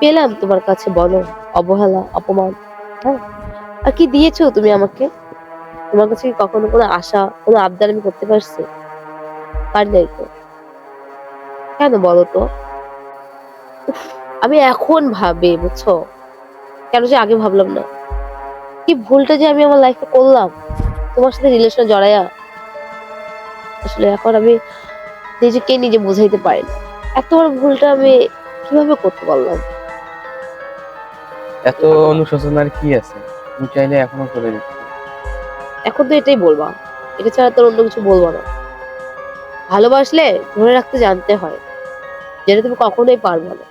পেলাম তোমার কাছে বলো? অবহেলা, অপমান। হ্যাঁ, আর কি দিয়েছো তুমি আমাকে? তোমার কাছে কি কখনো কোনো আশা, কোনো আবদার আমি করতে পারছি? পারি নাই তো। কেন বলো তো? উফ, আমি এখন ভাবি, বুঝছো? কেন যে আগে ভাবলাম না? কি ভুলটা যে আমি আমার লাইফে করলাম তোমার সাথে রিলেশনে জড়াইয়া। আসলে এখন আমি নিজেকে নিজে বোঝাইতে পারি না। এত বড় ভুলটা আমি কিভাবে করতে পারলাম? এত অনুশোচনার কি আছে? তুমি চাইলে এখনো করে দিতে পারো। এখন তো এটাই বলবা, এটা ছাড়া তোর অন্য কিছু বলবো না। ভালোবাসলে ধরে রাখতে জানতে হয়, যেটা তুমি কখনোই পারবে না।